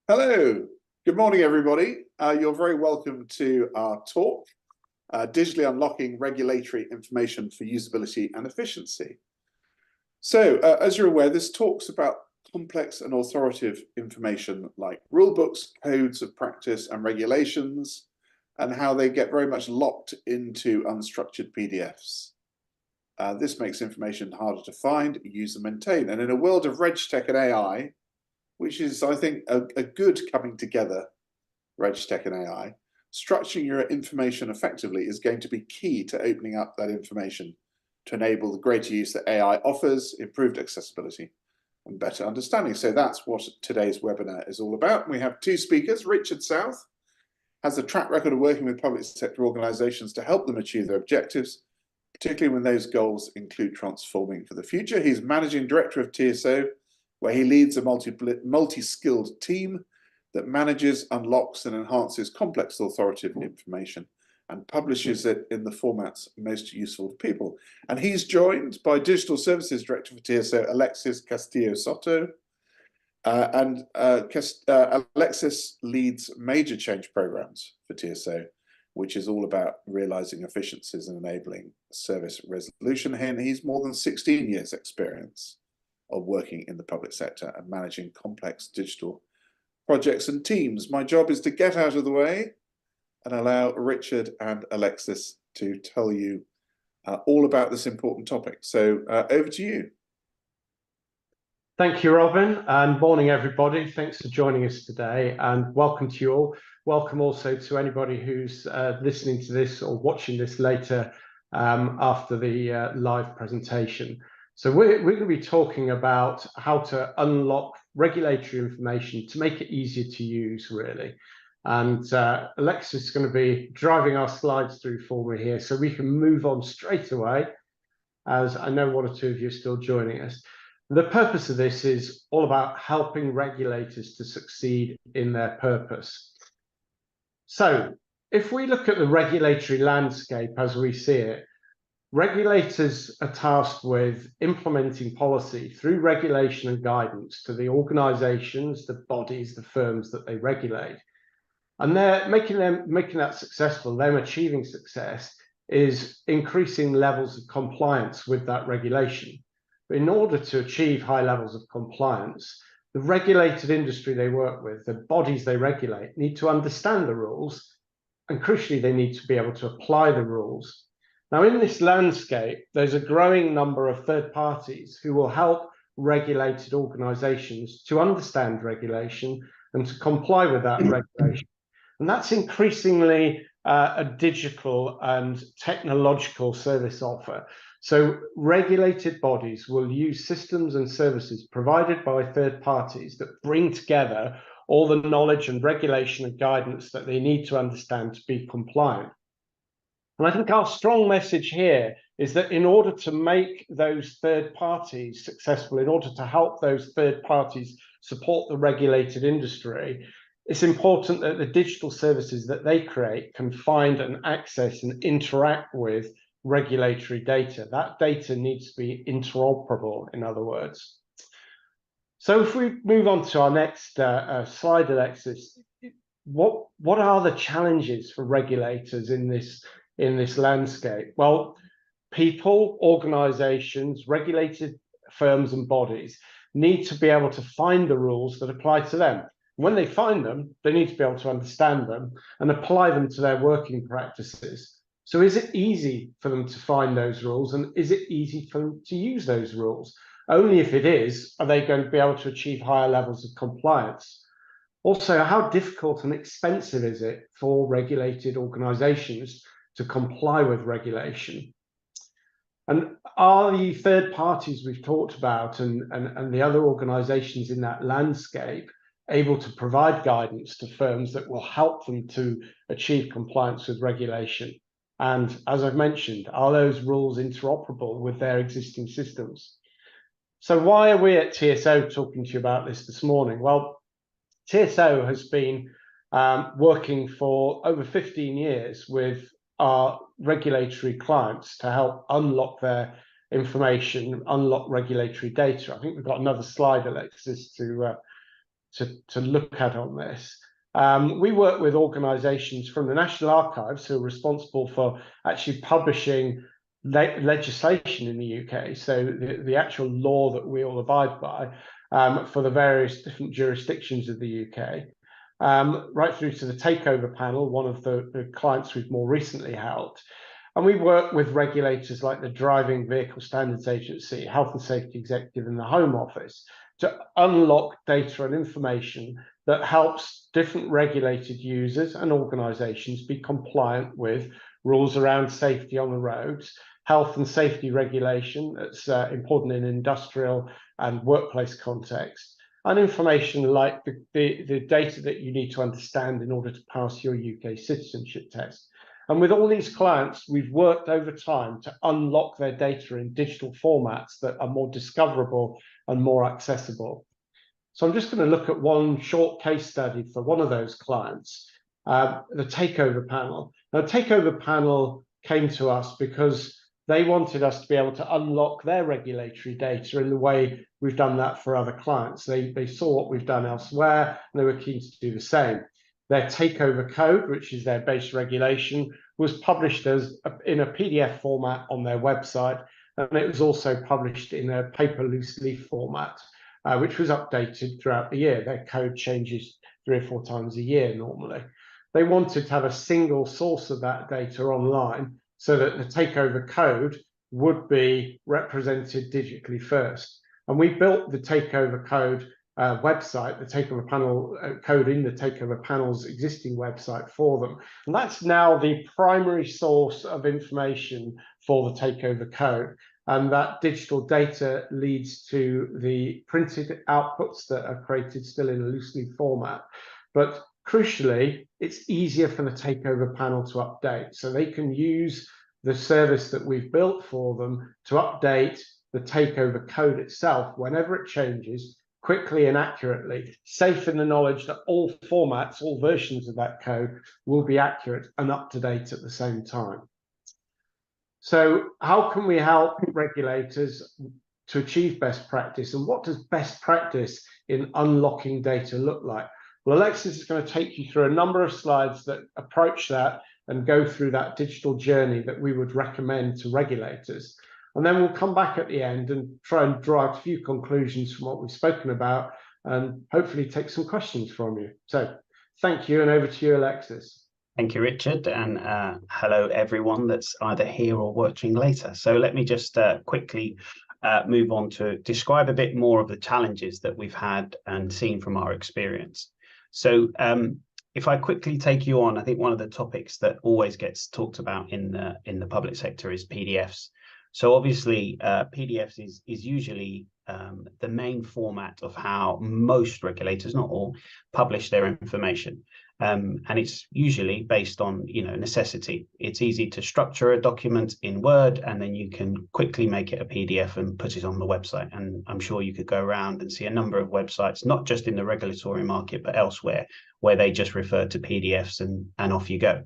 Hello, good morning, everybody. You're very welcome to our talk, Digitally Unlocking Regulatory Information for Usability and Efficiency. So, as you're aware, this talks about complex and authoritative information like rule books, codes of practice, and regulations, and how they get very much locked into unstructured PDFs. This makes information harder to find, use, and maintain. And in a world of RegTech and AI, which is, I think, a good coming together, RegTech and AI, structuring your information effectively is going to be key to opening up that information to enable the greater use that AI offers, improved accessibility, and better understanding. So that's what today's webinar is all about. We have two speakers. Richard South has a track record of working with public sector organisations to help them achieve their objectives, particularly when those goals include transforming for the future. He's Managing Director of TSO, where he leads a multi-skilled team that manages, unlocks, and enhances complex authoritative information and publishes it in the formats most useful to people. And he's joined by Digital Services Director for TSO, Alexis Castillo-Soto. Alexis leads major change programs for TSO, which is all about realizing efficiencies and enabling service resolution. And he's more than 16 years experience of working in the public sector and managing complex digital projects and teams. My job is to get out of the way and allow Richard and Alexis to tell you all about this important topic. So over to you. Thank you, Robin, and morning, everybody. Thanks for joining us today, and welcome to you all. Welcome also to anybody who's listening to this or watching this later after the live presentation. So we're going to be talking about how to unlock regulatory information to make it easier to use, really. And Alexis is going to be driving our slides through for me here, so we can move on straight away, as I know one or two of you are still joining us. The purpose of this is all about helping regulators to succeed in their purpose. So if we look at the regulatory landscape as we see it, regulators are tasked with implementing policy through regulation and guidance to the organizations, the bodies, the firms that they regulate. And they're making that successful, them achieving success, is increasing levels of compliance with that regulation. But in order to achieve high levels of compliance, the regulated industry they work with, the bodies they regulate, need to understand the rules, and crucially, they need to be able to apply the rules. Now, in this landscape, there's a growing number of third parties who will help regulated organizations to understand regulation and to comply with that regulation. And that's increasingly a digital and technological service offer. So regulated bodies will use systems and services provided by third parties that bring together all the knowledge and regulation and guidance that they need to understand to be compliant. And I think our strong message here is that in order to make those third parties successful, in order to help those third parties support the regulated industry, it's important that the digital services that they create can find and access and interact with regulatory data. That data needs to be interoperable, in other words. So if we move on to our next slide, Alexis, what are the challenges for regulators in this landscape? Well, people, organizations, regulated firms and bodies need to be able to find the rules that apply to them. When they find them, they need to be able to understand them and apply them to their working practices. So is it easy for them to find those rules, and is it easy for them to use those rules? Only if it is, are they going to be able to achieve higher levels of compliance. Also, how difficult and expensive is it for regulated organizations to comply with regulation? And are the third parties we've talked about and the other organizations in that landscape able to provide guidance to firms that will help them to achieve compliance with regulation? And as I've mentioned, are those rules interoperable with their existing systems? So why are we at TSO talking to you about this morning? Well, TSO has been working for over 15 years with our regulatory clients to help unlock their information, unlock regulatory data. I think we've got another slide, Alexis, to look at on this. We work with organisations from the National Archives who are responsible for actually publishing legislation in the UK, so the actual law that we all abide by for the various different jurisdictions of the UK, right through to the Takeover Panel, one of the clients we've more recently helped. And we work with regulators like the Driving Vehicle Standards Agency, Health and Safety Executive, and the Home Office to unlock data and information that helps different regulated users and organisations be compliant with rules around safety on the roads, health and safety regulation that's important in industrial and workplace context, and information like the data that you need to understand in order to pass your UK citizenship test. And with all these clients, we've worked over time to unlock their data in digital formats that are more discoverable and more accessible. So I'm just going to look at one short case study for one of those clients, the Takeover Panel. Now, the Takeover Panel came to us because they wanted us to be able to unlock their regulatory data in the way we've done that for other clients. They saw what we've done elsewhere, and they were keen to do the same. Their takeover code, which is their base regulation, was published in a PDF format on their website, and it was also published in a paper loose leaf format, which was updated throughout the year. Their code changes 3 or 4 times a year normally. They wanted to have a single source of that data online so that the takeover code would be represented digitally first. And we built the takeover code website, the Takeover Panel code in the Takeover Panel's existing website for them. And that's now the primary source of information for the takeover code. And that digital data leads to the printed outputs that are created still in a loose leaf format. But crucially, it's easier for the Takeover Panel to update. So they can use the service that we've built for them to update the takeover code itself whenever it changes, quickly and accurately, safe in the knowledge that all formats, all versions of that code will be accurate and up to date at the same time. So how can we help regulators to achieve best practice, and what does best practice in unlocking data look like? Well, Alexis is going to take you through a number of slides that approach that and go through that digital journey that we would recommend to regulators. And then we'll come back at the end and try and draw out a few conclusions from what we've spoken about and hopefully take some questions from you. So thank you, and over to you, Alexis. Thank you, Richard, and hello everyone that's either here or watching later. So let me just quickly move on to describe a bit more of the challenges that we've had and seen from our experience. So if I quickly take you on, I think one of the topics that always gets talked about in the public sector is PDFs. So obviously, PDFs is usually the main format of how most regulators, not all, publish their information. And it's usually based on, necessity. It's easy to structure a document in Word, and then you can quickly make it a PDF and put it on the website. And I'm sure you could go around and see a number of websites, not just in the regulatory market, but elsewhere, where they just refer to PDFs and off you go.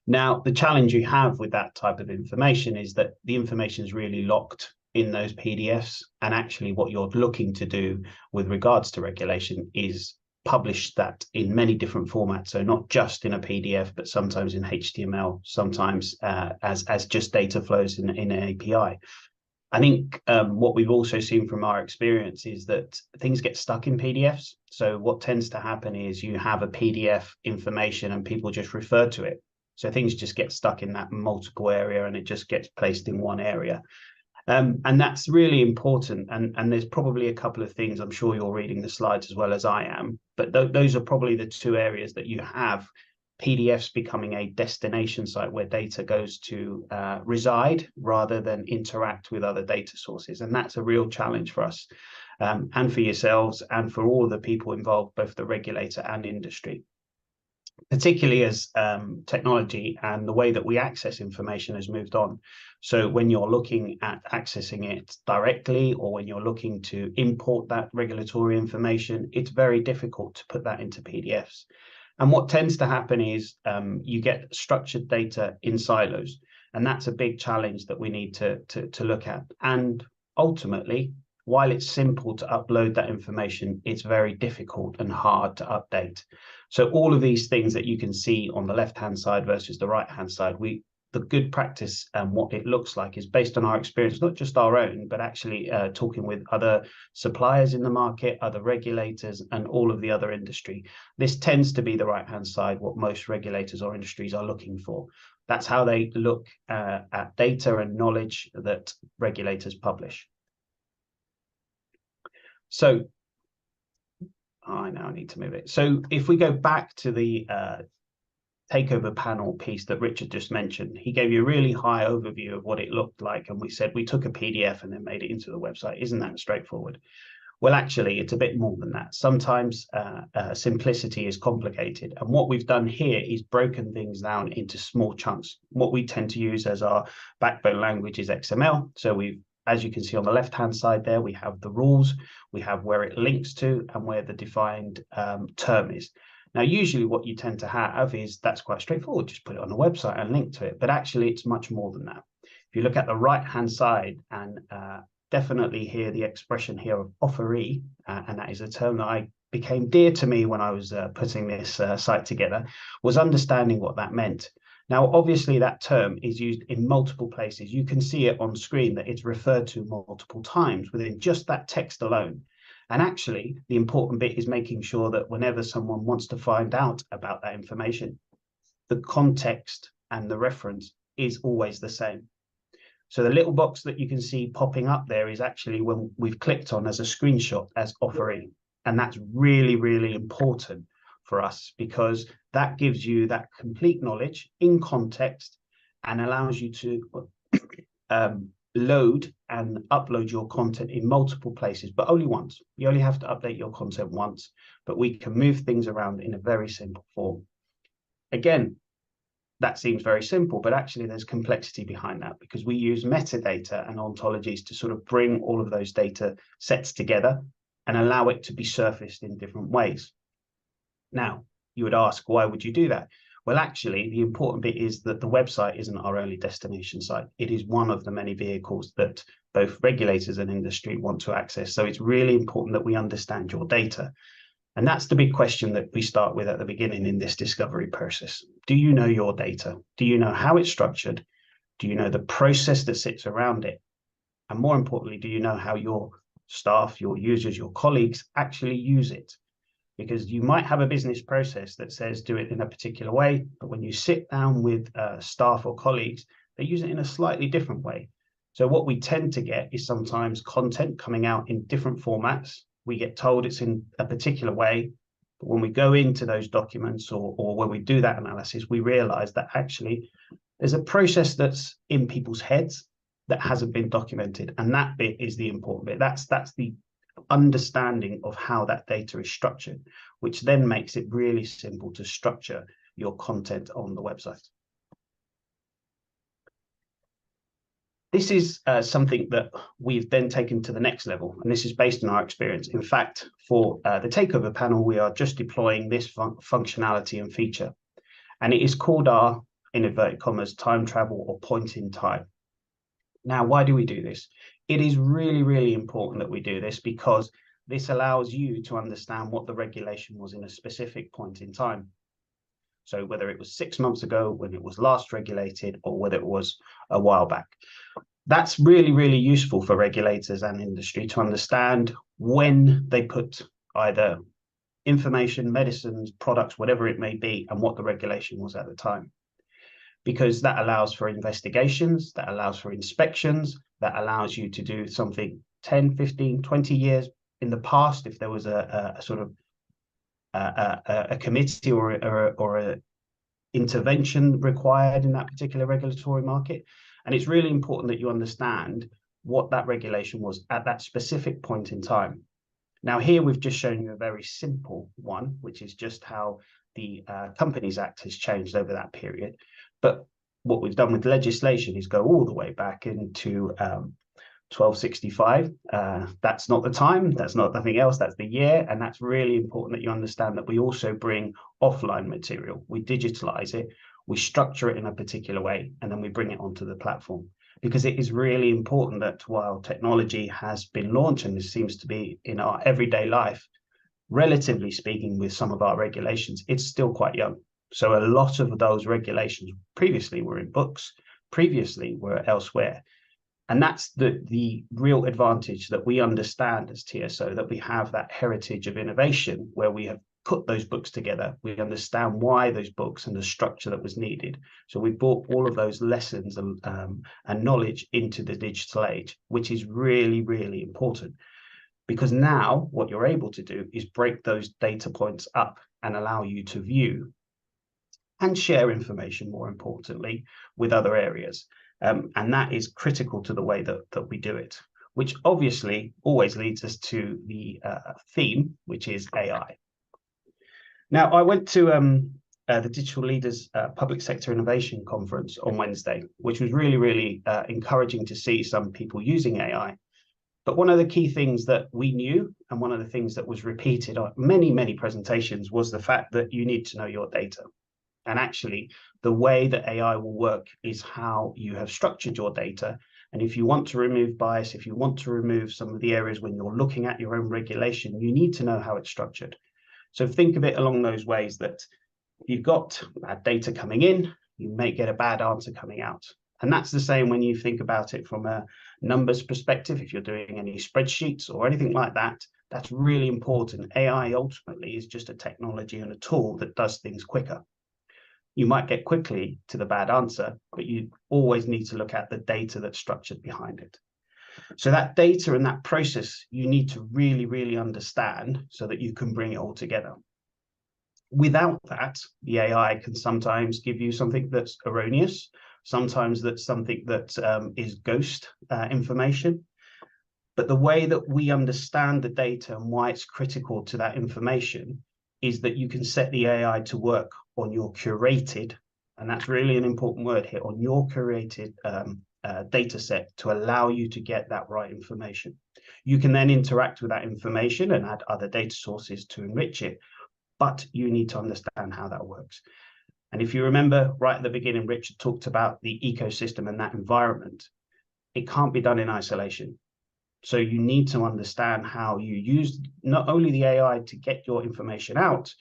Now, the challenge you have with that type of information is that the information is really locked in those PDFs. And actually what you're looking to do with regards to regulation is publish that in many different formats. So not just in a PDF, but sometimes in HTML, sometimes as just data flows in an API. I think what we've also seen from our experience is that things get stuck in PDFs. So what tends to happen is you have a PDF information and people just refer to it. So things just get stuck in that multiple area and it just gets placed in one area. And that's really important. And there's probably a couple of things, I'm sure you're reading the slides as well as I am, but those are probably the 2 areas that you have PDFs becoming a destination site where data goes to reside rather than interact with other data sources. And that's a real challenge for us and for yourselves and for all of the people involved, both the regulator and industry. Particularly as technology and the way that we access information has moved on. So when you're looking at accessing it directly, or when you're looking to import that regulatory information, it's very difficult to put that into PDFs. And what tends to happen is you get structured data in silos, and that's a big challenge that we need to look at. And ultimately, while it's simple to upload that information, it's very difficult and hard to update. So all of these things that you can see on the left-hand side versus the right-hand side, the good practice and what it looks like is based on our experience, not just our own, but actually talking with other suppliers in the market, other regulators, and all of the other industry. This tends to be the right-hand side, what most regulators or industries are looking for. That's how they look at data and knowledge that regulators publish. So I now need to move it. So if we go back to the takeover panel piece that Richard just mentioned, he gave you a really high overview of what it looked like. And we said we took a PDF and then made it into the website. Isn't that straightforward? Well, actually, it's a bit more than that. Sometimes simplicity is complicated. And what we've done here is broken things down into small chunks. What we tend to use as our backbone language is XML. So as you can see on the left-hand side there, we have the rules, we have where it links to and where the defined term is. Now, usually what you tend to have is that's quite straightforward. Just put it on the website and link to it. But actually, it's much more than that. If you look at the right-hand side and definitely hear the expression here of offeree, and that is a term that became dear to me when I was putting this site together, was understanding what that meant. Now, obviously, that term is used in multiple places. You can see it on screen that it's referred to multiple times within just that text alone. And actually, the important bit is making sure that whenever someone wants to find out about that information, the context and the reference is always the same. So the little box that you can see popping up there is actually when we've clicked on as a screenshot as offeree. And that's really, really important for us because that gives you that complete knowledge in context and allows you to load and upload your content in multiple places, but only once. You only have to update your content once, but we can move things around in a very simple form. Again, that seems very simple, but actually there's complexity behind that because we use metadata and ontologies to sort of bring all of those data sets together and allow it to be surfaced in different ways. Now, you would ask, why would you do that? Well, actually, the important bit is that the website isn't our only destination site. It is one of the many vehicles that both regulators and industry want to access. So it's really important that we understand your data. And that's the big question that we start with at the beginning in this discovery process. Do you know your data? Do you know how it's structured? Do you know the process that sits around it? And more importantly, do you know how your staff, your users, your colleagues actually use it? Because you might have a business process that says do it in a particular way, but when you sit down with staff or colleagues, they use it in a slightly different way. So what we tend to get is sometimes content coming out in different formats. We get told it's in a particular way, but when we go into those documents or when we do that analysis, we realize that actually there's a process that's in people's heads that hasn't been documented. And that bit is the important bit. That's the understanding of how that data is structured, which then makes it really simple to structure your content on the website. This is something that we've then taken to the next level, and this is based on our experience. In fact, for the takeover panel, we are just deploying this functionality and feature, and it is called our, in inverted commas, time travel or point in time. Now, why do we do this? It is really, really important that we do this because this allows you to understand what the regulation was in a specific point in time. So whether it was 6 months ago when it was last regulated or whether it was a while back. That's really, really useful for regulators and industry to understand when they put either information, medicines, products, whatever it may be, and what the regulation was at the time. Because that allows for investigations, that allows for inspections, that allows you to do something 10, 15, 20 years in the past if there was a sort of a committee or a intervention required in that particular regulatory market. And it's really important that you understand what that regulation was at that specific point in time. Now, here we've just shown you a very simple one, which is just how the Companies Act has changed over that period. But what we've done with legislation is go all the way back into 1265. That's not the time, that's not nothing else, that's the year. And that's really important that you understand that we also bring offline material. We digitalize it, we structure it in a particular way, and then we bring it onto the platform. because it is really important that while technology has been launched and this seems to be in our everyday life, relatively speaking, with some of our regulations, it's still quite young. So a lot of those regulations previously were in books, previously were elsewhere. And that's the real advantage, that we understand as TSO, that we have that heritage of innovation where we have put those books together. We understand why those books and the structure that was needed. So we brought all of those lessons and knowledge into the digital age, which is really, really important. Because now what you're able to do is break those data points up and allow you to view and share information, more importantly, with other areas. And that is critical to the way that we do it, which obviously always leads us to the theme, which is AI. Now, I went to the Digital Leaders Public Sector Innovation Conference on Wednesday, which was really, really encouraging to see some people using AI. But one of the key things that we knew, and one of the things that was repeated on many, many presentations, was the fact that you need to know your data. And actually, the way that AI will work is how you have structured your data. And if you want to remove bias, if you want to remove some of the areas when you're looking at your own regulation, you need to know how it's structured. So think of it along those ways, that you've got bad data coming in, you may get a bad answer coming out. And that's the same when you think about it from a numbers perspective. If you're doing any spreadsheets or anything like that, that's really important. AI ultimately is just a technology and a tool that does things quicker. You might get quickly to the bad answer, but you always need to look at the data that's structured behind it. So that data and that process, you need to really, really understand so that you can bring it all together. Without that, the AI can sometimes give you something that's erroneous, sometimes that's something that is ghost information. But the way that we understand the data and why it's critical to that information is that you can set the AI to work on your curated, and that's really an important word here, on your curated data set to allow you to get that right information. You can then interact with that information and add other data sources to enrich it, but you need to understand how that works. And if you remember right at the beginning, Richard talked about the ecosystem and that environment. It can't be done in isolation. So you need to understand how you use not only the AI to get your information out,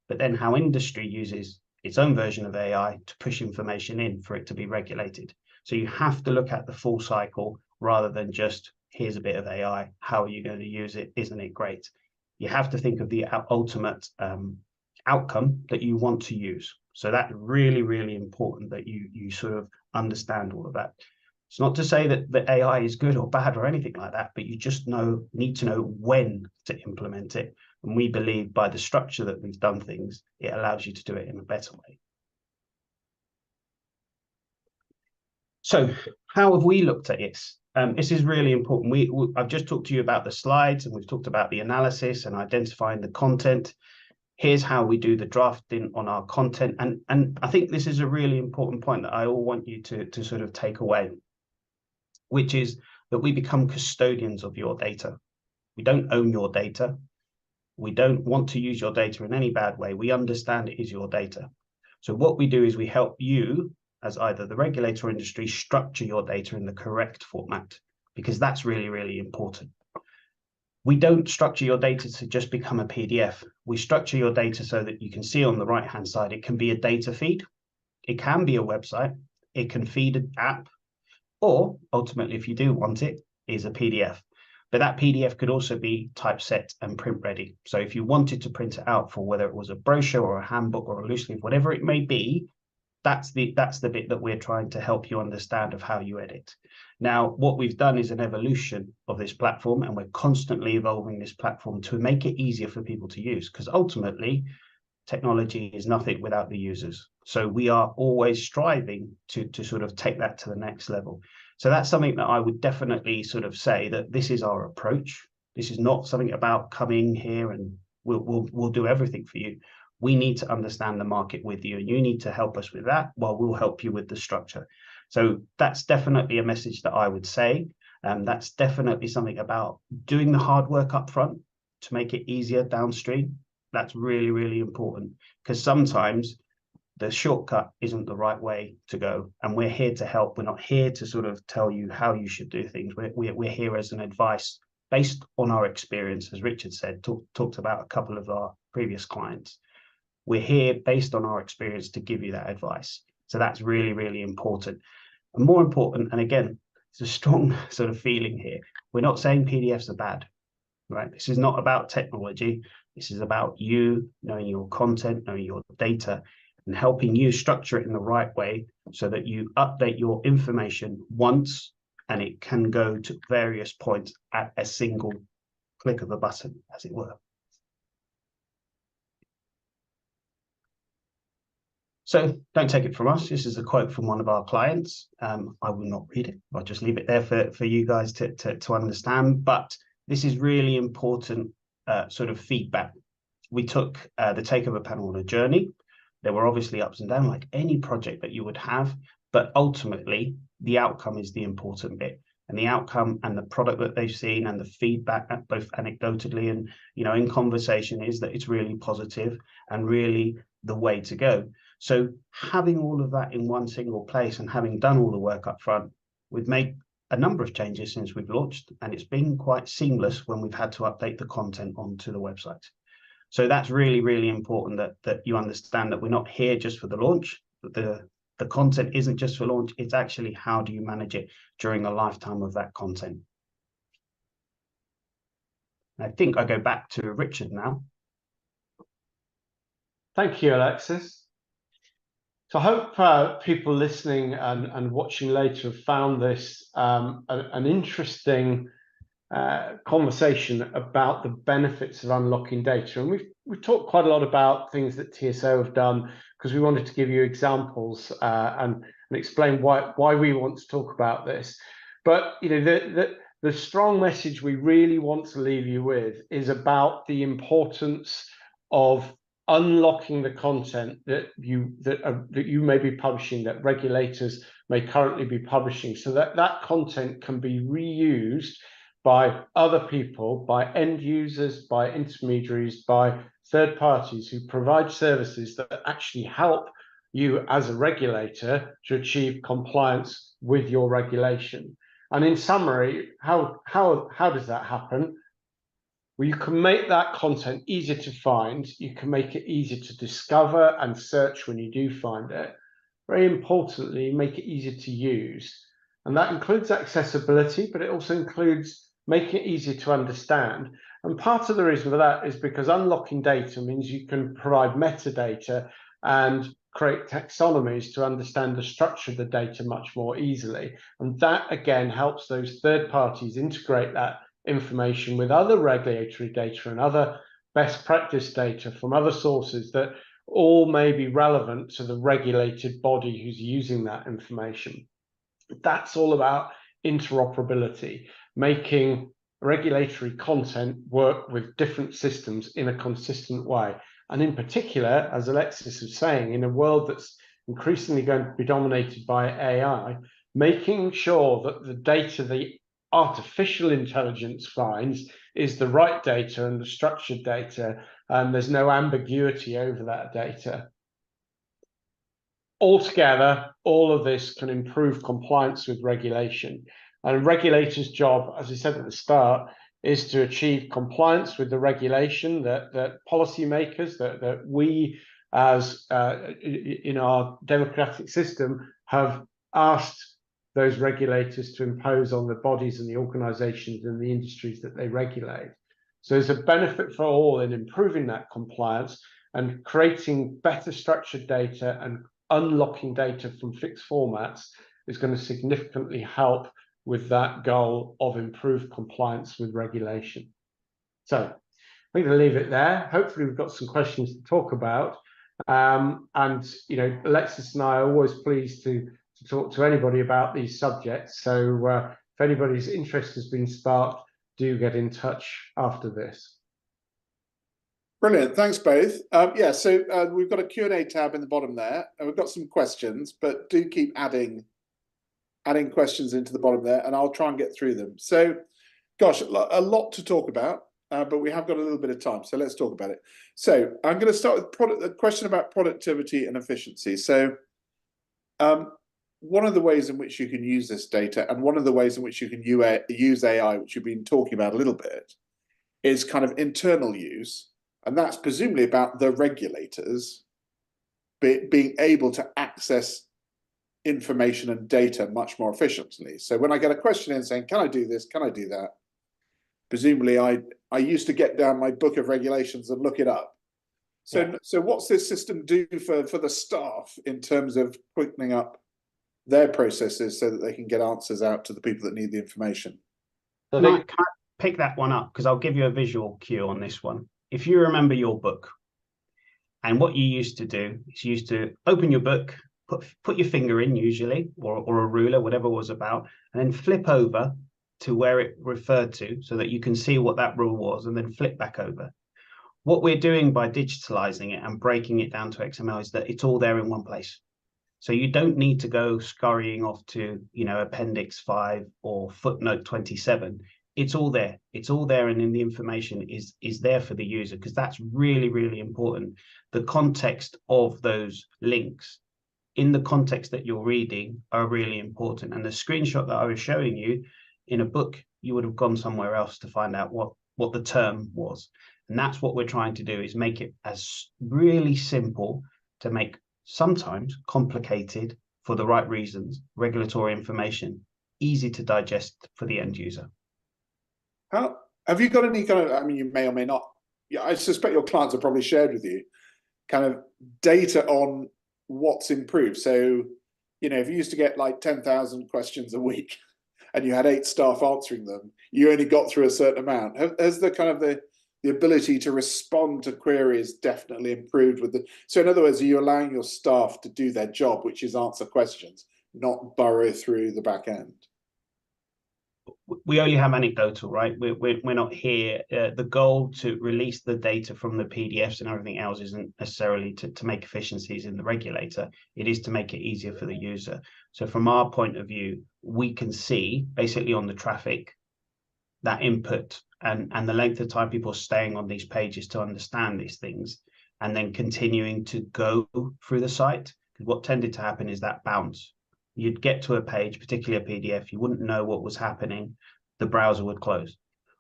but then how industry uses its own version of AI to push information in for it to be regulated. So you have to look at the full cycle rather than just, here's a bit of AI, how are you going to use it? Isn't it great? You have to think of the ultimate outcome that you want to use. So that's really, really important that you sort of understand all of that. It's not to say that the AI is good or bad or anything like that, but you just need to know when to implement it. And we believe by the structure that we've done things, it allows you to do it in a better way. So how have we looked at it? This is really important. I've just talked to you about the slides, and we've talked about the analysis and identifying the content. Here's how we do the drafting on our content. And I think this is a really important point that I all want you to sort of take away, which is that we become custodians of your data. We don't own your data. We don't want to use your data in any bad way. We understand it is your data. So what we do is we help you, as either the regulator or industry, structure your data in the correct format, because that's really, really important. We don't structure your data to just become a PDF. We structure your data so that you can see on the right-hand side, it can be a data feed. It can be a website. It can feed an app, or ultimately, if you do want it, is a PDF. But that PDF could also be typeset and print ready. So if you wanted to print it out for whether it was a brochure or a handbook or a loose leaf, whatever it may be, that's the bit that we're trying to help you understand of how you edit. Now, what we've done is an evolution of this platform, and we're constantly evolving this platform to make it easier for people to use, because ultimately, technology is nothing without the users. So we are always striving to sort of take that to the next level. So that's something that I would definitely sort of say that this is our approach. This is not something about coming here and we'll do everything for you. We need to understand the market with you, and you need to help us with that while we'll help you with the structure. So that's definitely a message that I would say. That's definitely something about doing the hard work up front to make it easier downstream. That's really, really important, because sometimes the shortcut isn't the right way to go, and we're here to help. We're not here to sort of tell you how you should do things. We're here as an advice based on our experience, as Richard said, talked about a couple of our previous clients. We're here based on our experience to give you that advice. So that's really, really important. And more important, and again, it's a strong sort of feeling here. We're not saying PDFs are bad, right? This is not about technology. This is about you knowing your content, knowing your data, and helping you structure it in the right way so that you update your information once and it can go to various points at a single click of a button, as it were. So don't take it from us. This is a quote from one of our clients. I will not read it. I'll just leave it there for you guys to understand. But this is really important sort of feedback. We took the takeover panel on a journey. There were obviously ups and downs, like any project that you would have, but ultimately the outcome is the important bit. And the outcome and the product that they've seen and the feedback, both anecdotally and in conversation, is that it's really positive and really the way to go. So having all of that in one single place and having done all the work up front, we've made a number of changes since we've launched, and it's been quite seamless when we've had to update the content onto the website. So that's really, really important that you understand that we're not here just for the launch. The content isn't just for launch, it's actually how do you manage it during the lifetime of that content. I think I go back to Richard now. Thank you, Alexis. So I hope people listening and watching later have found this an interesting conversation about the benefits of unlocking data. And we've talked quite a lot about things that TSO have done, because we wanted to give you examples and explain why we want to talk about this. But the strong message we really want to leave you with is about the importance of unlocking the content that you may be publishing, that regulators may currently be publishing, so that content can be reused by other people, by end users, by intermediaries, by third parties who provide services that actually help you as a regulator to achieve compliance with your regulation. And in summary, how does that happen? Well, you can make that content easier to find. You can make it easier to discover and search when you do find it. Very importantly, make it easier to use. And that includes accessibility, but it also includes making it easier to understand. And part of the reason for that is because unlocking data means you can provide metadata and create taxonomies to understand the structure of the data much more easily. And that, again, helps those third parties integrate that information with other regulatory data and other best practice data from other sources that all may be relevant to the regulated body who's using that information. That's all about interoperability, making regulatory content work with different systems in a consistent way. And in particular, as Alexis was saying, in a world that's increasingly going to be dominated by AI, making sure that the data the artificial intelligence finds is the right data and the structured data, and there's no ambiguity over that data. Altogether, all of this can improve compliance with regulation. And regulators' job, as I said at the start, is to achieve compliance with the regulation that policymakers, that we as in our democratic system have asked those regulators to impose on the bodies and the organizations and the industries that they regulate. So there's a benefit for all in improving that compliance and creating better structured data, and unlocking data from fixed formats is going to significantly help with that goal of improved compliance with regulation. So I'm going to leave it there. Hopefully we've got some questions to talk about. And Alexis and I are always pleased to talk to anybody about these subjects. So if anybody's interest has been sparked, do get in touch after this. Brilliant, thanks both. Yeah, so we've got a Q&A tab in the bottom there, and we've got some questions, but do keep adding questions into the bottom there, and I'll try and get through them. So, gosh, a lot to talk about. but we have got a little bit of time, so let's talk about it. So I'm going to start with a question about productivity and efficiency. So one of the ways in which you can use this data, and one of the ways in which you can use AI, which you've been talking about a little bit, is kind of internal use, and that's presumably about the regulators being able to access information and data much more efficiently. So when I get a question in saying, can I do this, can I do that, presumably I used to get down my book of regulations and look it up. So yeah. So what's this system do for the staff in terms of quickening up their processes so that they can get answers out to the people that need the information? Can I pick that one up? Because I'll give you a visual cue on this one. If you remember your book, and what you used to do is you used to open your book, put your finger in usually, or a ruler, whatever it was about, and then flip over to where it referred to so that you can see what that rule was, and then flip back over. What we're doing by digitalizing it and breaking it down to XML is that it's all there in one place. So you don't need to go scurrying off to, Appendix 5 or footnote 27. It's all there. It's all there, and then the information is there for the user, because that's really, really important. The context of those links in the context that you're reading are really important. And the screenshot that I was showing you, in a book, you would have gone somewhere else to find out what the term was. And that's what we're trying to do, is make it as really simple to make sometimes complicated, for the right reasons, regulatory information easy to digest for the end user. How have you got any kind of, I mean, you may or may not, yeah, I suspect your clients have probably shared with you kind of data on what's improved. So, if you used to get like 10,000 questions a week and you had 8 staff answering them, you only got through a certain amount. Has the kind of the ability to respond to queries definitely improved with the, so in other words, are you allowing your staff to do their job, which is answer questions, not burrow through the back end? We only have anecdotal, right? We're not here. The goal to release the data from the PDFs and everything else isn't necessarily to make efficiencies in the regulator. It is to make it easier for the user. So from our point of view, we can see basically on the traffic that input and the length of time people are staying on these pages to understand these things, and then continuing to go through the site. Because what tended to happen is that bounce. You'd get to a page, particularly a PDF, you wouldn't know what was happening, the browser would close.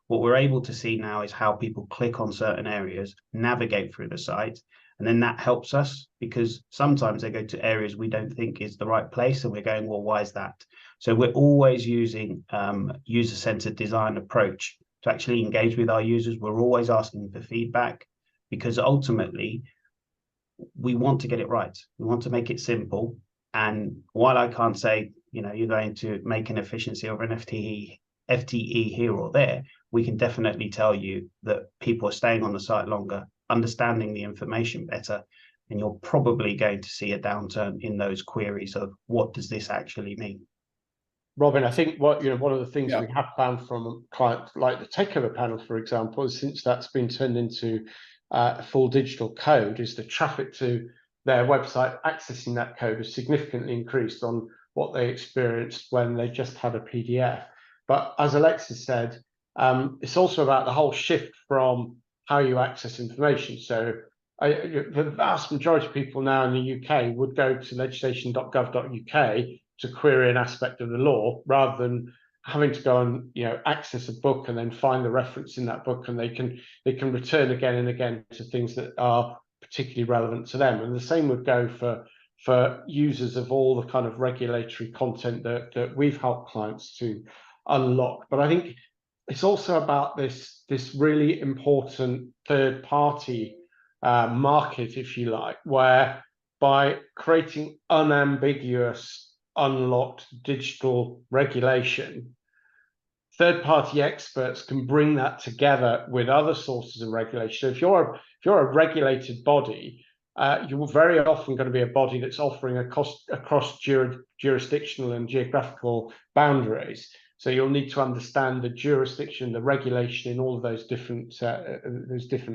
What we're able to see now is how people click on certain areas, navigate through the site, and then that helps us, because sometimes they go to areas we don't think is the right place, and we're going, well, why is that? So we're always using user-centered design approach to actually engage with our users. We're always asking for feedback, because ultimately we want to get it right. We want to make it simple. And while I can't say, you're going to make an efficiency over an FTE here or there, we can definitely tell you that people are staying on the site longer, understanding the information better, and you're probably going to see a downturn in those queries of what does this actually mean. Robin, I think one of the things we have found from clients like the takeover panel, for example, is since that's been turned into full digital code, is the traffic to their website accessing that code has significantly increased on what they experienced when they just had a PDF. But as Alexis said, it's also about the whole shift from how you access information. So the vast majority of people now in the UK would go to legislation.gov.uk to query an aspect of the law, rather than having to go and access a book and then find the reference in that book, and they can return again and again to things that are particularly relevant to them. And the same would go for users of all the kind of regulatory content that we've helped clients to unlock. But I think it's also about this really important third party market, if you like, where by creating unambiguous, unlocked digital regulation, third-party experts can bring that together with other sources of regulation. So if you're a regulated body, you're very often going to be a body that's offering across jurisdictional and geographical boundaries. So you'll need to understand the jurisdiction, the regulation in all of those different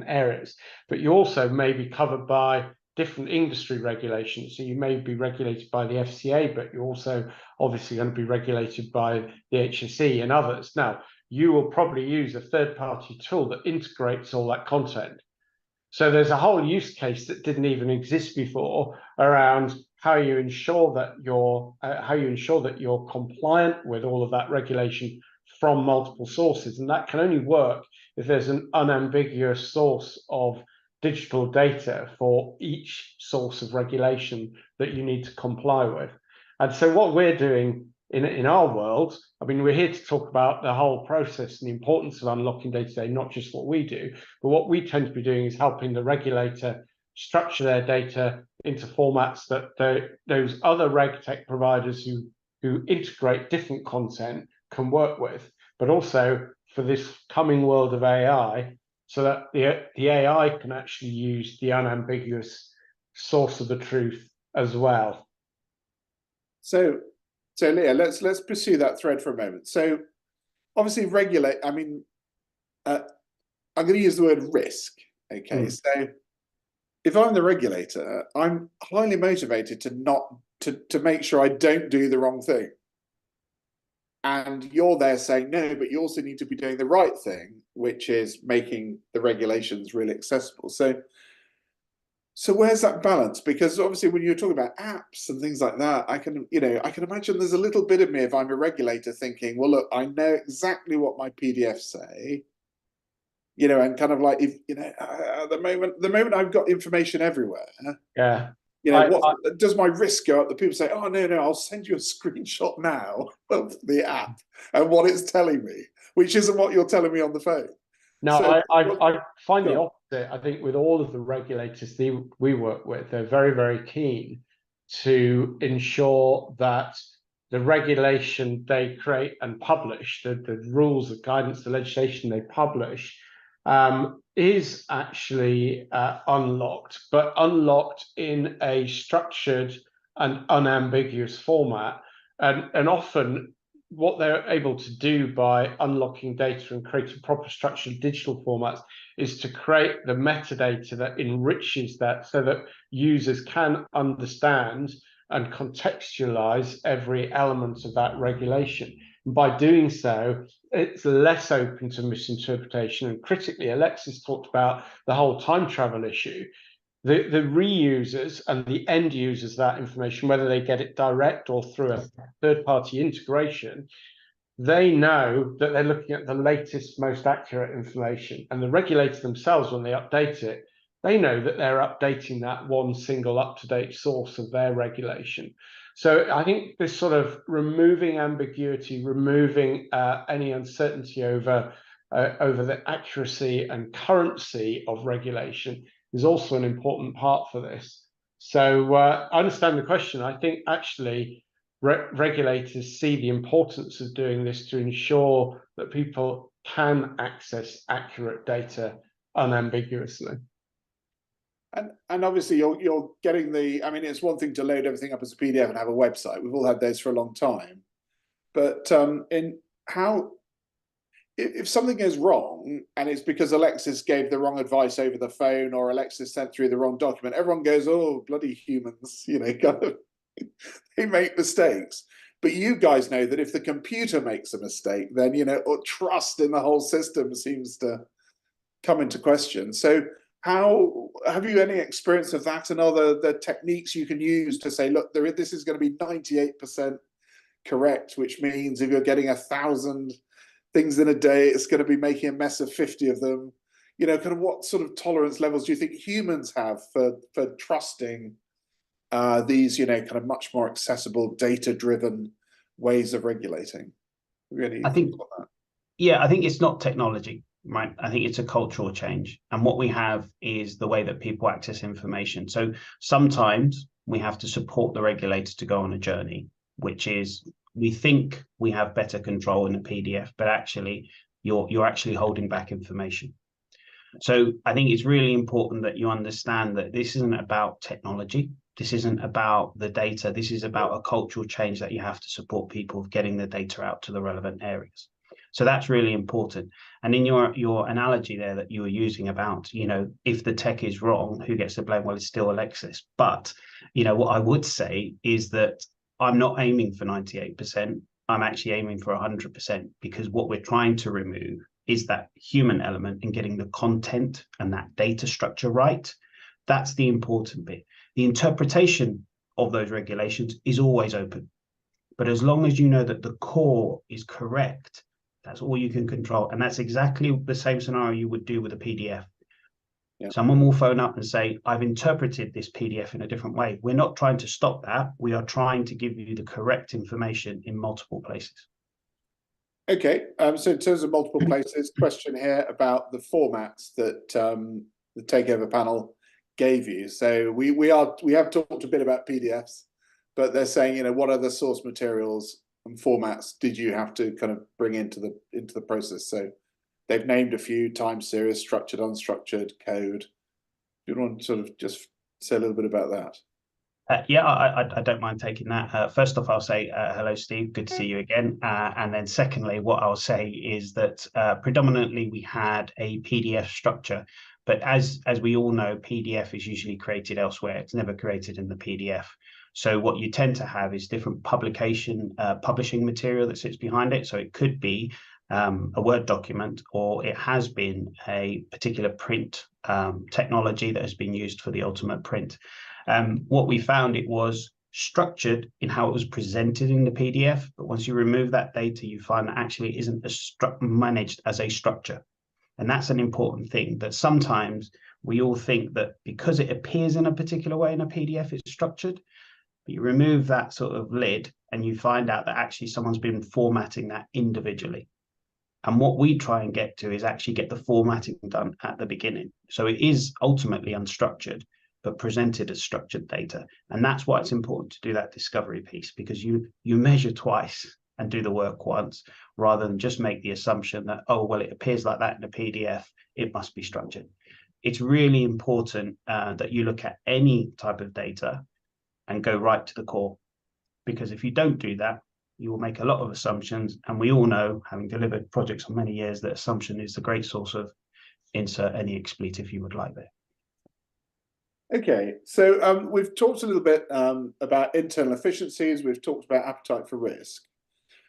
areas. But you also may be covered by different industry regulations. So you may be regulated by the FCA, but you're also obviously going to be regulated by the HSE and others. Now, you will probably use a third-party tool that integrates all that content. So there's a whole use case that didn't even exist before around how you ensure that you're compliant with all of that regulation from multiple sources, and that can only work if there's an unambiguous source of digital data for each source of regulation that you need to comply with. And so what we're doing in our world, I mean, we're here to talk about the whole process and the importance of unlocking data today, not just what we do, but what we tend to be doing is helping the regulator structure their data into formats that those other reg tech providers who integrate different content can work with, but also for this coming world of AI, so that the AI can actually use the unambiguous source of the truth as well. So Leah, let's pursue that thread for a moment. So obviously regulate, I mean, I'm going to use the word risk. Okay, so if I'm the regulator, I'm highly motivated to make sure I don't do the wrong thing. And you're there saying, no, but you also need to be doing the right thing, which is making the regulations really accessible. So where's that balance? Because obviously when you're talking about apps and things like that, I can imagine there's a little bit of me, if I'm a regulator, thinking, well, look, I know exactly what my PDFs say, and kind of like, if the moment I've got information everywhere, yeah, does my risk go up that people say, oh no, I'll send you a screenshot now of the app and what it's telling me, which isn't what you're telling me on the phone. No, so, I find the opposite. I think with all of the regulators we work with, they're very, very keen to ensure that the regulation they create and publish, the rules, the guidance, the legislation they publish, is actually unlocked, but unlocked in a structured and unambiguous format. And often what they're able to do by unlocking data and creating proper structured digital formats is to create the metadata that enriches that so that users can understand and contextualize every element of that regulation. And by doing so, it's less open to misinterpretation. And critically, Alexis talked about the whole time travel issue. The reusers and the end users of that information, whether they get it direct or through a third-party integration, they know that they're looking at the latest, most accurate information. And the regulators themselves, when they update it, they know that they're updating that one single up-to-date source of their regulation. So I think this sort of removing ambiguity, removing any uncertainty over the accuracy and currency of regulation is also an important part for this. So I understand the question. I think actually regulators see the importance of doing this to ensure that people can access accurate data unambiguously. And obviously you're getting I mean, it's one thing to load everything up as a PDF and have a website. We've all had those for a long time. But if something goes wrong and it's because Alexis gave the wrong advice over the phone or Alexis sent through the wrong document, everyone goes, oh, bloody humans, kind of, they make mistakes. But you guys know that if the computer makes a mistake, then, trust in the whole system seems to come into question. So how have you any experience of that and other the techniques you can use to say, look, this is going to be 98% correct, which means if you're getting 1,000 things in a day, it's going to be making a mess of 50 of them. Kind of what sort of tolerance levels do you think humans have for trusting these, kind of much more accessible, data-driven ways of regulating? Really, I think it's not technology, right? I think it's a cultural change. And what we have is the way that people access information. So sometimes we have to support the regulators to go on a journey, which is we think we have better control in a PDF, but actually you're actually holding back information. So I think it's really important that you understand that this isn't about technology. This isn't about the data. This is about a cultural change that you have to support people getting the data out to the relevant areas. So that's really important. And in your analogy there that you were using about, if the tech is wrong, who gets the blame? Well, it's still Alexis. But, what I would say is that I'm not aiming for 98%. I'm actually aiming for 100%, because what we're trying to remove is that human element in getting the content and that data structure right. That's the important bit. The interpretation of those regulations is always open. But as long as you know that the core is correct, that's all you can control. And that's exactly the same scenario you would do with a PDF. Yeah. Someone will phone up and say, I've interpreted this PDF in a different way. We're not trying to stop that. We are trying to give you the correct information in multiple places. Okay, so in terms of multiple places, question here about the formats that the takeover panel gave you. So we have talked a bit about PDFs, but they're saying, you know, what other source materials and formats did you have to kind of bring into the process? So they've named a few: time series, structured, unstructured, code. Do you want to sort of just say a little bit about that? Yeah, I don't mind taking that. First off, I'll say hello, Steve. Good to see you again. And then secondly, what I'll say is that predominantly we had a PDF structure, but as we all know, PDF is usually created elsewhere. It's never created in the PDF. So what you tend to have is different publishing material that sits behind it. So it could be a Word document, or it has been a particular print technology that has been used for the ultimate print. What we found, it was structured in how it was presented in the PDF, but once you remove that data, you find that actually it isn't managed as a structure. And that's an important thing, that sometimes we all think that because it appears in a particular way in a PDF, it's structured, but you remove that sort of lid and you find out that actually someone's been formatting that individually. And what we try and get to is actually get the formatting done at the beginning. So it is ultimately unstructured, but presented as structured data. And that's why it's important to do that discovery piece, because you measure twice and do the work once, rather than just make the assumption that, oh, well, it appears like that in a PDF, it must be structured. It's really important that you look at any type of data and go right to the core, because if you don't do that, you will make a lot of assumptions. And we all know, having delivered projects for many years, that assumption is the great source of insert any expletive you would like there. Okay, so we've talked a little bit about internal efficiencies. We've talked about appetite for risk.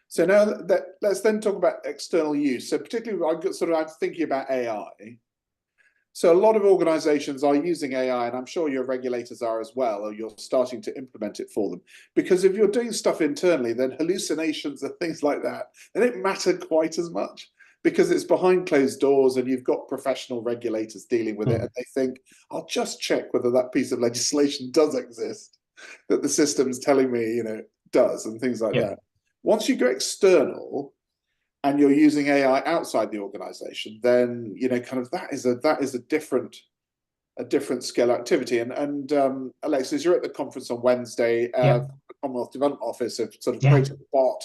So now let's then talk about external use. So particularly, I'm thinking about AI. So a lot of organizations are using AI, and I'm sure your regulators are as well, or you're starting to implement it for them. Because if you're doing stuff internally, then hallucinations and things like that, they don't matter quite as much, because it's behind closed doors and you've got professional regulators dealing with it, and they think, I'll just check whether that piece of legislation does exist, that the system's telling me, you know, does, and things like that. Once you go external and you're using AI outside the organization, then, you know, kind of that is a different scale activity. And Alexis, you're at the conference on Wednesday. The Commonwealth Development Office have sort of created a bot,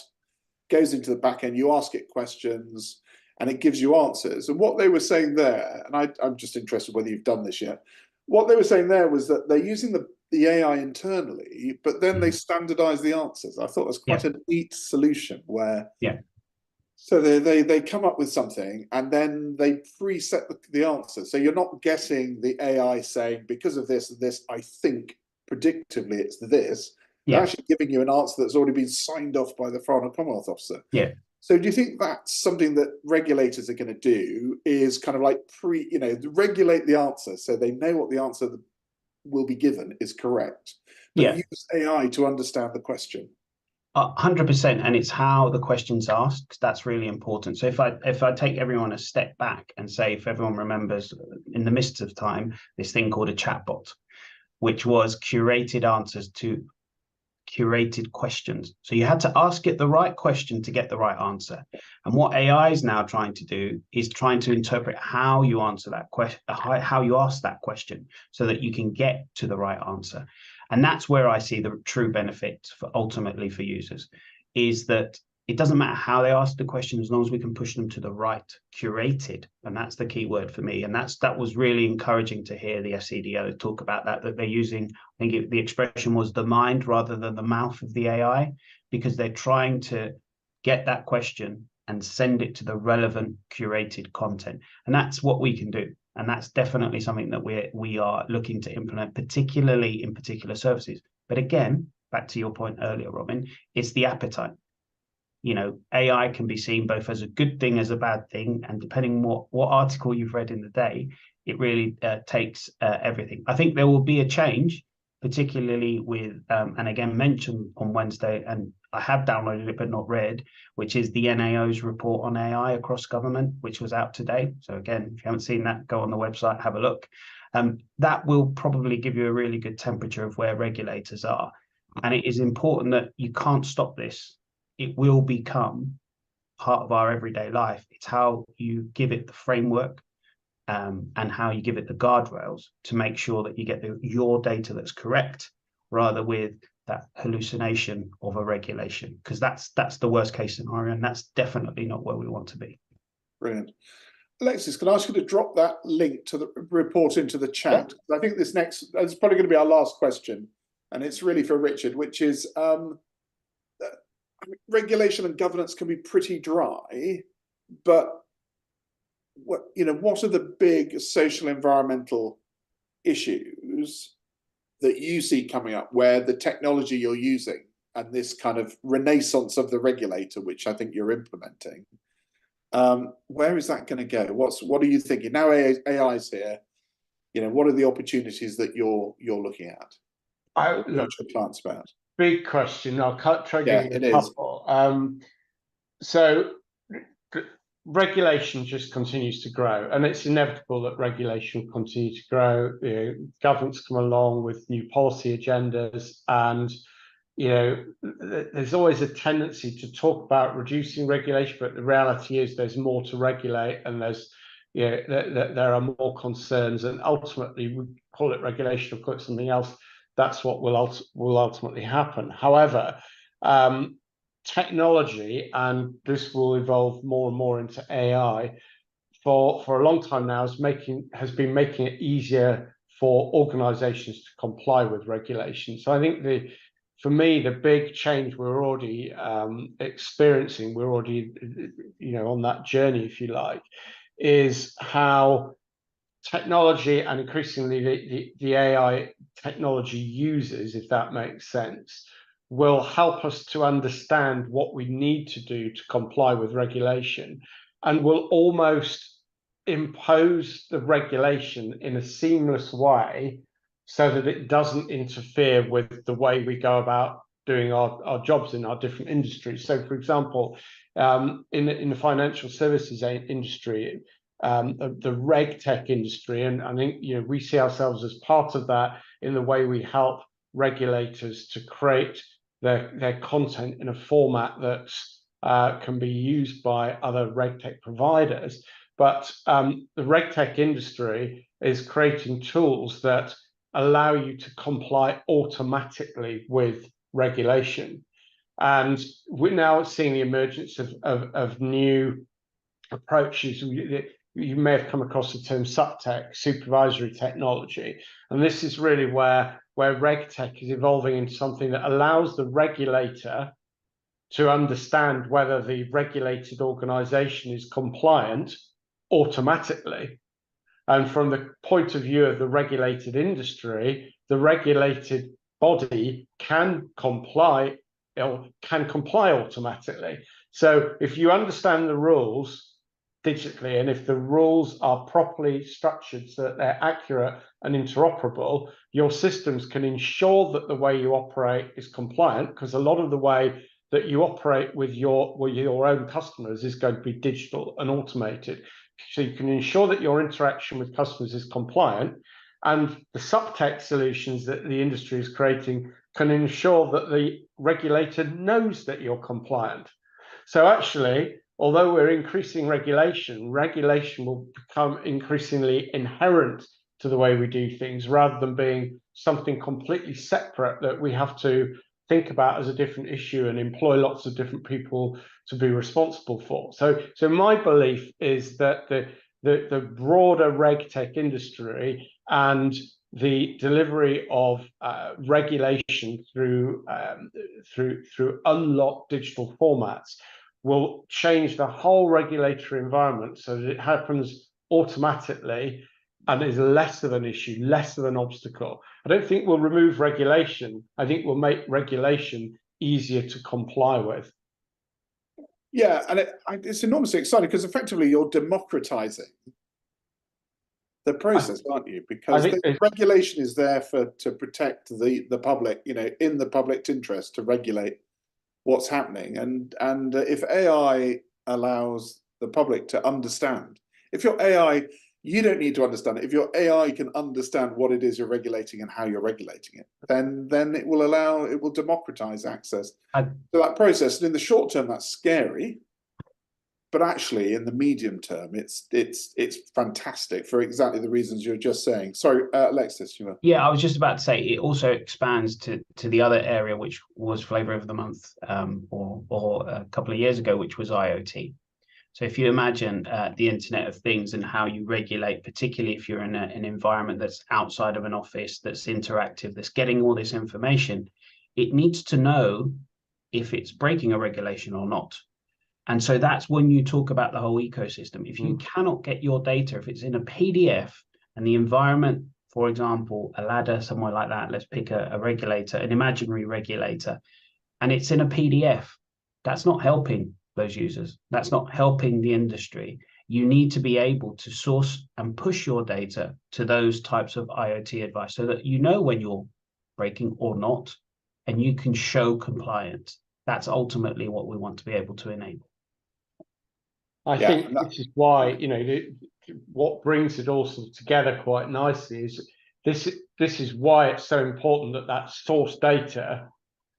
goes into the back end, you ask it questions, and it gives you answers. And what they were saying there, and I'm just interested whether you've done this yet, what they were saying there was that they're using the AI internally, but then they standardize the answers. I thought it was quite a neat solution where so they come up with something and then they preset the answer. So you're not getting the AI saying, because of this and this, I think predictively it's this. They're actually giving you an answer that's already been signed off by the Foreign Commonwealth officer. So do you think that's something that regulators are going to do, is kind of like regulate the answer so they know what the answer that will be given is correct, but use AI to understand the question? 100%, and it's how the question's asked. That's really important. So if I take everyone a step back and say, if everyone remembers, in the midst of time, this thing called a chatbot, which was curated answers to curated questions. So you had to ask it the right question to get the right answer. And what AI is now trying to do is trying to interpret how you answer that question, how you ask that question, so that you can get to the right answer. And that's where I see the true benefit ultimately for users, is that it doesn't matter how they ask the question, as long as we can push them to the right curated. And that's the key word for me. And that was really encouraging to hear the FCDO talk about that they're using, I think the expression was the mind rather than the mouth of the AI, because they're trying to get that question and send it to the relevant curated content. And that's what we can do. And that's definitely something that we are looking to implement, particularly in particular services. But again, back to your point earlier, Robin, it's the appetite. AI can be seen both as a good thing as a bad thing, and depending what article you've read in the day, it really takes everything. I think there will be a change, particularly with and again mentioned on Wednesday, and I have downloaded it but not read, which is the NAO's report on AI across government, which was out today. So again, if you haven't seen that, go on the website, have a look. That will probably give you a really good temperature of where regulators are. And it is important that you can't stop this. It will become part of our everyday life. It's how you give it the framework and how you give it the guardrails to make sure that you get your data that's correct, rather with that hallucination of a regulation, because that's the worst case scenario, and that's definitely not where we want to be. Brilliant. Alexis, can I ask you to drop that link to the report into the chat? I think this is probably going to be our last question, and it's really for Richard, which is regulation and governance can be pretty dry, but what are the big social environmental issues that you see coming up where the technology you're using and this kind of renaissance of the regulator, which I think you're implementing, where is that going to go? What are you thinking now? AI is here. What are the opportunities that you're looking at? Look, clients about. Big question. I'll try giving a couple. So regulation just continues to grow, and it's inevitable that regulation will continue to grow. Governments come along with new policy agendas, and there's always a tendency to talk about reducing regulation, but the reality is there's more to regulate, and there are more concerns, and ultimately, we call it regulation or call it something else. That's what will ultimately happen. However, technology, and this will evolve more and more into AI, for a long time now has been making it easier for organizations to comply with regulation. So I think for me, the big change we're already experiencing, we're already on that journey, if you like, is how technology and increasingly the AI technology users, if that makes sense, will help us to understand what we need to do to comply with regulation, and will almost impose the regulation in a seamless way so that it doesn't interfere with the way we go about doing our jobs in our different industries. So, for example, in the financial services industry, the reg tech industry, and I think we see ourselves as part of that in the way we help regulators to create their content in a format that can be used by other reg tech providers. But the reg tech industry is creating tools that allow you to comply automatically with regulation. And we're now seeing the emergence of new approaches. You may have come across the term SupTech, supervisory technology. And this is really where RegTech is evolving into something that allows the regulator to understand whether the regulated organization is compliant automatically. And from the point of view of the regulated industry, the regulated body can comply automatically. So if you understand the rules digitally, and if the rules are properly structured so that they're accurate and interoperable, your systems can ensure that the way you operate is compliant, because a lot of the way that you operate with your own customers is going to be digital and automated. So you can ensure that your interaction with customers is compliant, and the SupTech solutions that the industry is creating can ensure that the regulator knows that you're compliant. So actually, although we're increasing regulation will become increasingly inherent to the way we do things, rather than being something completely separate that we have to think about as a different issue and employ lots of different people to be responsible for. So my belief is that the broader reg tech industry and the delivery of regulation through unlocked digital formats will change the whole regulatory environment so that it happens automatically and is less of an issue, less of an obstacle. I don't think we'll remove regulation. I think we'll make regulation easier to comply with. Yeah, and it's enormously exciting because effectively you're democratizing the process, aren't you? Because the regulation is there to protect the public, in the public's interest to regulate what's happening. And if AI allows the public to understand, if your AI, you don't need to understand it. If your AI can understand what it is you're regulating and how you're regulating it, then it will democratize access to that process. And in the short term, that's scary. But actually, in the medium term, it's fantastic for exactly the reasons you're just saying. Sorry, Alexis, you were. Yeah, I was just about to say it also expands to the other area, which was Flavor of the Month, or a couple of years ago, which was IoT. So if you imagine the Internet of Things and how you regulate, particularly if you're in an environment that's outside of an office, that's interactive, that's getting all this information, it needs to know if it's breaking a regulation or not. And so that's when you talk about the whole ecosystem. If you cannot get your data, if it's in a PDF and the environment, for example, a ladder, somewhere like that, let's pick a regulator, an imaginary regulator, and it's in a PDF, that's not helping those users. That's not helping the industry. You need to be able to source and push your data to those types of IoT advice so that you know when you're breaking or not, and you can show compliance. That's ultimately what we want to be able to enable. I think this is why, what brings it all together quite nicely is this is why it's so important that source data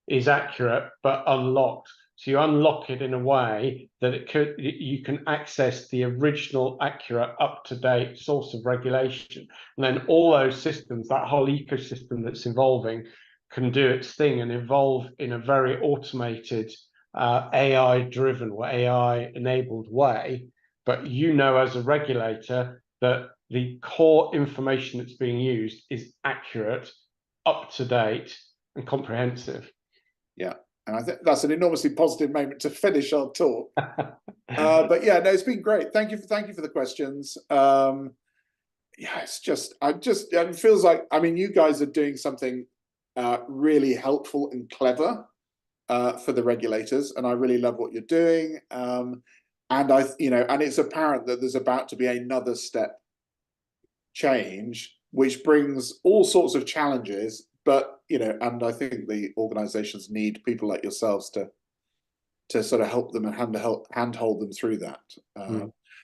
is accurate but unlocked. So you unlock it in a way that you can access the original, accurate, up-to-date source of regulation, and then all those systems, that whole ecosystem that's evolving, can do its thing and evolve in a very automated, AI-driven or AI-enabled way. But as a regulator, that the core information that's being used is accurate, up-to-date, and comprehensive. Yeah, and I think that's an enormously positive moment to finish our talk. But yeah, no, it's been great. Thank you for the questions. Yeah, it feels like, you guys are doing something really helpful and clever for the regulators, and I really love what you're doing. And it's apparent that there's about to be another step change, which brings all sorts of challenges. But and I think the organizations need people like yourselves to sort of help them and handhold them through that.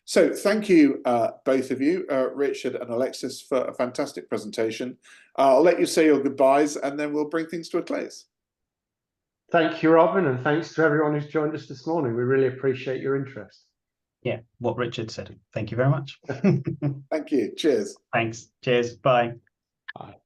So thank you, both of you, Richard and Alexis, for a fantastic presentation. I'll let you say your goodbyes, and then we'll bring things to a close. Thank you, Robin, and thanks to everyone who's joined us this morning. We really appreciate your interest. Yeah, what Richard said. Thank you very much. Thank you. Cheers. Thanks. Cheers. Bye. Bye.